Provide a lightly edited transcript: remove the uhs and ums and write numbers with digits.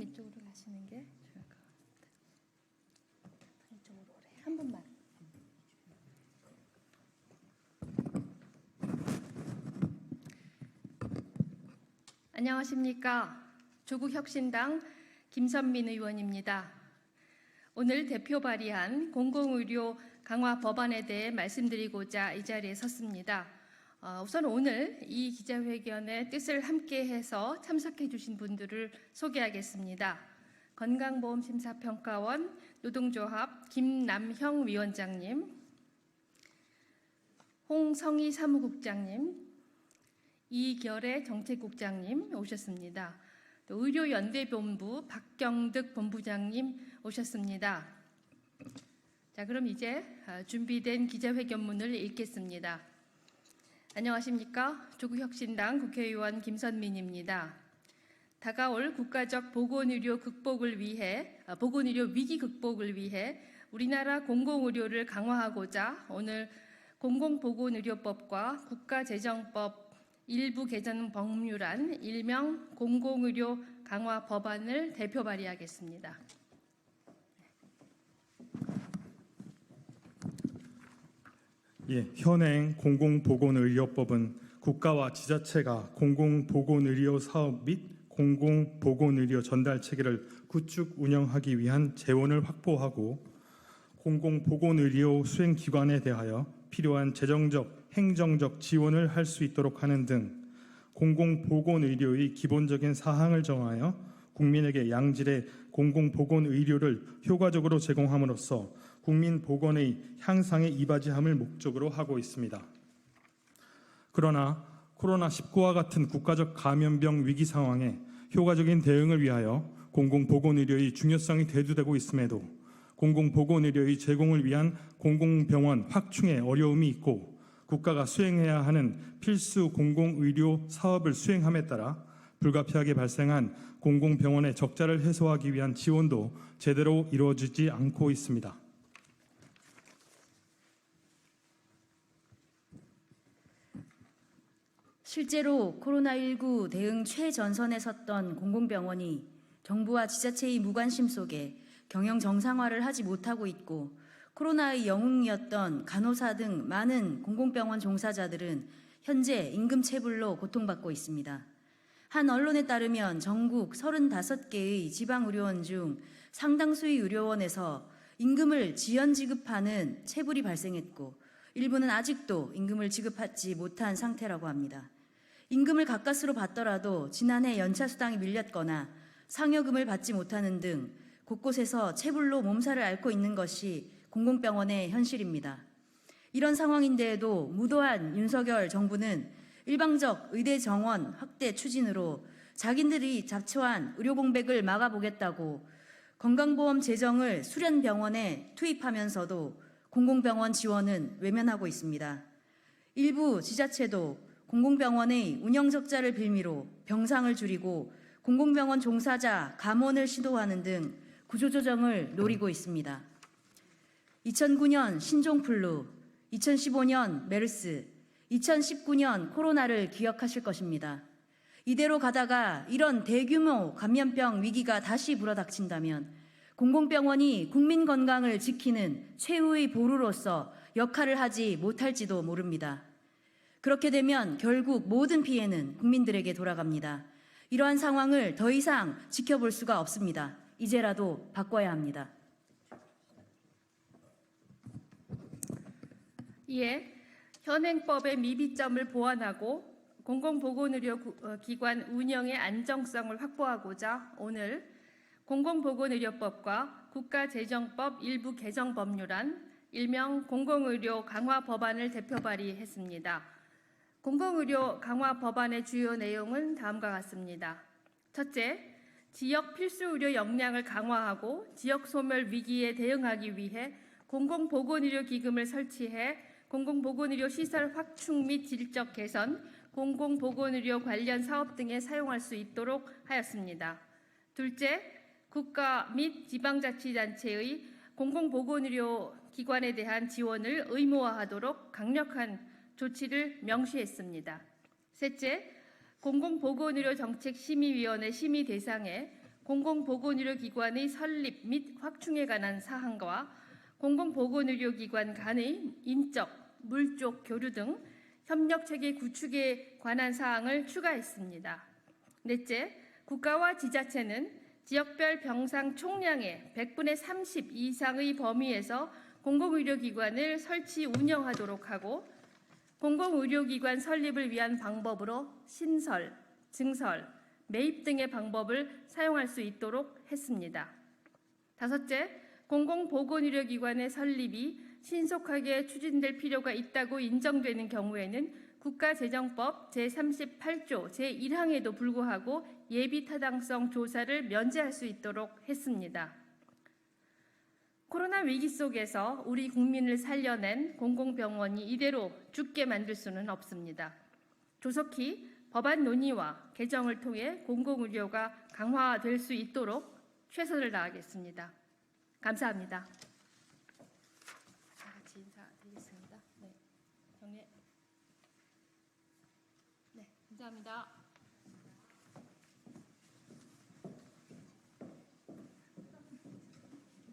이쪽으로 가시는 게 좋을 것 같아요. 이쪽으로 오래 한 번만. 안녕하십니까. 조국혁신당 김선민 의원입니다. 오늘 대표 발의한 공공의료 강화 법안에 대해 말씀드리고자 이 자리에 섰습니다. 우선 오늘 이 기자회견에 뜻을 함께해서 참석해 주신 분들을 소개하겠습니다. 건강보험심사평가원 노동조합 김남형 위원장님, 홍성희 사무국장님, 이결의 정책국장님 오셨습니다. 또 의료연대본부 박경득 본부장님 오셨습니다. 자, 그럼 이제 준비된 기자회견문을 읽겠습니다. 안녕하십니까. 조국혁신당 국회의원 김선민입니다. 다가올 국가적 보건의료 위기 극복을 위해 우리나라 공공의료를 강화하고자 오늘 공공보건의료법과 국가재정법 일부 개정 법률안 일명 공공의료 강화 법안을 대표 발의하겠습니다. 현행 공공보건의료법은 국가와 지자체가 공공보건의료 사업 및 공공보건의료 전달 체계를 구축 운영하기 위한 재원을 확보하고 공공보건의료 수행기관에 대하여 필요한 재정적, 행정적 지원을 할 수 있도록 하는 등 공공보건의료의 기본적인 사항을 정하여 국민에게 양질의 공공보건의료를 효과적으로 제공함으로써 국민 보건의 향상에 이바지함을 목적으로 하고 있습니다. 그러나 코로나19와 같은 국가적 감염병 위기 상황에 효과적인 대응을 위하여 공공보건의료의 중요성이 대두되고 있음에도 공공보건의료의 제공을 위한 공공병원 확충에 어려움이 있고 국가가 수행해야 하는 필수 공공의료 사업을 수행함에 따라 불가피하게 발생한 공공병원의 적자를 해소하기 위한 지원도 제대로 이루어지지 않고 있습니다. 실제로 코로나19 대응 최전선에 섰던 공공병원이 정부와 지자체의 무관심 속에 경영 정상화를 하지 못하고 있고 코로나의 영웅이었던 간호사 등 많은 공공병원 종사자들은 현재 임금체불로 고통받고 있습니다. 한 언론에 따르면 전국 35개의 지방의료원 중 상당수의 의료원에서 임금을 지연 지급하는 체불이 발생했고 일부는 아직도 임금을 지급하지 못한 상태라고 합니다. 임금을 가까스로 받더라도 지난해 연차수당이 밀렸거나 상여금을 받지 못하는 등 곳곳에서 체불로 몸살을 앓고 있는 것이 공공병원의 현실입니다. 이런 상황인데에도 무도한 윤석열 정부는 일방적 의대 정원 확대 추진으로 자기들이 자초한 의료 공백을 막아보겠다고 건강보험 재정을 수련병원에 투입하면서도 공공병원 지원은 외면하고 있습니다. 일부 지자체도 공공병원의 운영적자를 빌미로 병상을 줄이고 공공병원 종사자 감원을 시도하는 등 구조조정을 노리고 있습니다. 2009년 신종플루, 2015년 메르스, 2019년 코로나를 기억하실 것입니다. 이대로 가다가 이런 대규모 감염병 위기가 다시 불어닥친다면 공공병원이 국민 건강을 지키는 최후의 보루로서 역할을 하지 못할지도 모릅니다. 그렇게 되면 결국 모든 피해는 국민들에게 돌아갑니다. 이러한 상황을 더 이상 지켜볼 수가 없습니다. 이제라도 바꿔야 합니다. 이에 현행법의 미비점을 보완하고 공공보건의료기관 운영의 안정성을 확보하고자 오늘 공공보건의료법과 국가재정법 일부 개정 법률안 일명 공공의료 강화 법안을 대표 발의했습니다. 공공의료 강화 법안의 주요 내용은 다음과 같습니다. 첫째, 지역 필수의료 역량을 강화하고 지역 소멸 위기에 대응하기 위해 공공보건의료기금을 설치해 공공보건의료 시설 확충 및 질적 개선, 공공보건의료 관련 사업 등에 사용할 수 있도록 하였습니다. 둘째, 국가 및 지방자치단체의 공공보건의료 기관에 대한 지원을 의무화하도록 강력한 조치를 명시했습니다. 셋째, 공공보건의료 정책심의위원회 심의 대상에 공공보건의료기관의 설립 및 확충에 관한 사항과 공공보건의료기관 간의 인적, 물적 교류 등 협력체계 구축에 관한 사항을 추가했습니다. 넷째, 국가와 지자체는 지역별 병상 총량의 100분의 30 이상의 범위에서 공공의료기관을 설치 운영하도록 하고 공공의료기관 설립을 위한 방법으로 신설, 증설, 매입 등의 방법을 사용할 수 있도록 했습니다. 다섯째, 공공보건의료기관의 설립이 신속하게 추진될 필요가 있다고 인정되는 경우에는 국가재정법 제38조 제1항에도 불구하고 예비타당성 조사를 면제할 수 있도록 했습니다. 코로나 위기 속에서 우리 국민을 살려낸 공공병원이 이대로 죽게 만들 수는 없습니다. 조속히 법안 논의와 개정을 통해 공공의료가 강화될 수 있도록 최선을 다하겠습니다. 감사합니다. 같이 인사드리겠습니다. 네, 감사합니다.